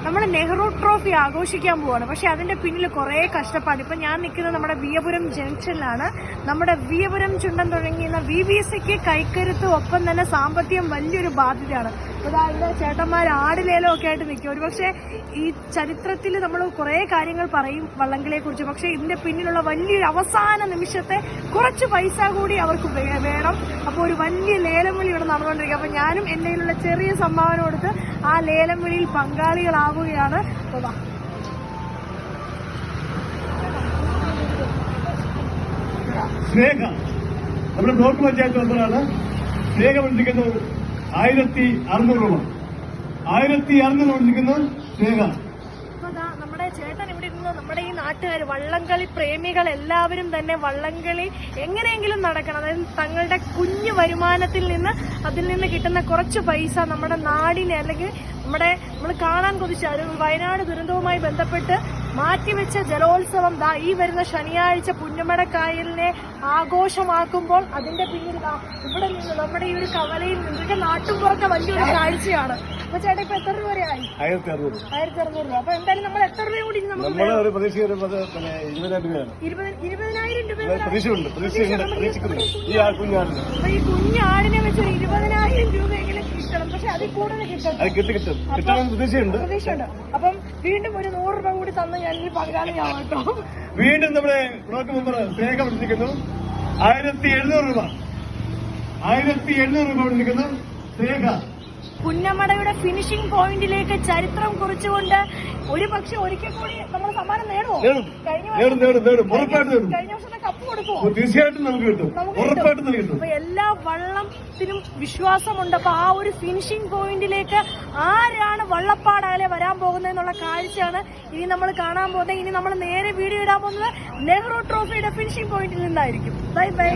നമ്മുടെ നെഹ്റു ട്രോഫി ആഘോഷിക്കാൻ പോവാണ്. പക്ഷെ അതിന്റെ പിന്നിൽ കുറെ കഷ്ടപ്പാട്. ഇപ്പൊ ഞാൻ നിൽക്കുന്നത് നമ്മുടെ വിയപുരം ജംഗ്ഷനിലാണ്. നമ്മുടെ വിയപുരം ചുണ്ടൻ തുടങ്ങിയ VVSക്ക് കൈക്കരുത്ത് ഒപ്പം തന്നെ സാമ്പത്തികം വലിയൊരു ബാധ്യതയാണ്. അതായത് ചേട്ടന്മാർ ആടിലേലം ഒക്കെ ആയിട്ട് നിൽക്കും. ഒരുപക്ഷെ ഈ ചരിത്രത്തിൽ നമ്മൾ കുറെ കാര്യങ്ങൾ പറയും വള്ളംകളിയെ കുറിച്ച്. പക്ഷെ ഇതിന്റെ പിന്നിലുള്ള വലിയൊരു അവസാന നിമിഷത്തെ കുറച്ച് പൈസ കൂടി അവർക്ക് വേണം. അപ്പോൾ ഒരു വലിയ ലേലം വിളി ഇവിടെ നടന്നുകൊണ്ടിരിക്കുക. അപ്പൊ ഞാനും എന്റെ കയ്യിലുള്ള ചെറിയ സംഭാവന കൊടുത്ത് ആ ലേലം വിളിയിൽ പങ്കാളികളാവുകയാണ്. സ്നേഹ നമ്മുടെ ബ്ലോക്ക് പഞ്ചായത്ത് മെമ്പറാണ്. സ്നേഹ വിളിക്കുന്നത് 1600 രൂപ. 1600 വിളിക്കുന്നു സ്നേഹ. നമ്മുടെ ചേട്ടൻ ഇവിടെ ഇരുന്ന് നമ്മുടെ ഈ നാട്ടുകാർ വള്ളംകളി പ്രേമികൾ എല്ലാവരും തന്നെ വള്ളംകളി എങ്ങനെയെങ്കിലും നടക്കണം. അതായത് തങ്ങളുടെ കുഞ്ഞു വരുമാനത്തിൽ നിന്ന് അതിൽ നിന്ന് കിട്ടുന്ന കുറച്ച് പൈസ നമ്മുടെ നാടിനെ അല്ലെങ്കിൽ നമ്മൾ കാണാൻ കൊതിച്ച ഒരു വയനാട് ദുരന്തവുമായി ബന്ധപ്പെട്ട് മാറ്റിവെച്ച ജലോത്സവം ഈ വരുന്ന ശനിയാഴ്ച പുന്നമടക്കായലിനെ ആഘോഷമാക്കുമ്പോൾ അതിന്റെ പിന്നിൽ ഇവിടെ നിന്ന് നമ്മുടെ ഈ ഒരു കവലയിൽ നിന്നൊക്കെ നാട്ടുമ്പുറത്തെ വലിയൊരു കാഴ്ചയാണ്. അപ്പൊ ചേട്ടാ ഇപ്പൊ എത്ര രൂപ വരെയായി? 1600 രൂപ. അപ്പൊ എന്തായാലും നമ്മൾ എത്ര രൂപ കൂടി 20,000 രൂപ. ഈ കുഞ്ഞാടിനെ വെച്ച് 20,000 രൂപയെങ്കിലും കിട്ടണം. പക്ഷെ അതിൽ കൂടുതൽ കിട്ടും പ്രതീക്ഷയുണ്ട്. അപ്പം വീണ്ടും ഒരു 100 രൂപ കൂടി തന്ന് ഞാൻ പങ്കാളിയാവും കേട്ടോ. വീണ്ടും നമ്മുടെ ബ്ലോക്ക് മെമ്പർ സ്നേഹ വിളിക്കുന്നു 1700 രൂപ. 1700 രൂപ വിളിക്കുന്നു സ്നേഹ. പുന്നമടയുടെ ഫിനിഷിംഗ് പോയിന്റിലേക്ക് ചരിത്രം കുറിച്ചുകൊണ്ട് ഒരുപക്ഷെ ഒരിക്കൽ കൂടി നമ്മൾ സമ്മാനം നേടുമോ? കഴിഞ്ഞ വർഷത്തെ കപ്പ് കൊടുക്കുമോ? തീർച്ചയായിട്ടും നമുക്ക് കിട്ടും. അപ്പൊ എല്ലാ വള്ളത്തിനും വിശ്വാസമുണ്ട്. അപ്പൊ ആ ഒരു ഫിനിഷിംഗ് പോയിന്റിലേക്ക് ആരാണ് വള്ളപ്പാടാലെ വരാൻ പോകുന്നതെന്നുള്ള കാഴ്ചയാണ് ഇനി നമ്മൾ കാണാൻ പോകുന്നത്. ഇനി നമ്മൾ നേരെ വീഡിയോ ഇടാൻ പോകുന്നത് നെഹ്റു ട്രോഫിയുടെ ഫിനിഷിംഗ് പോയിന്റിൽ നിന്നായിരിക്കും. Bye bye.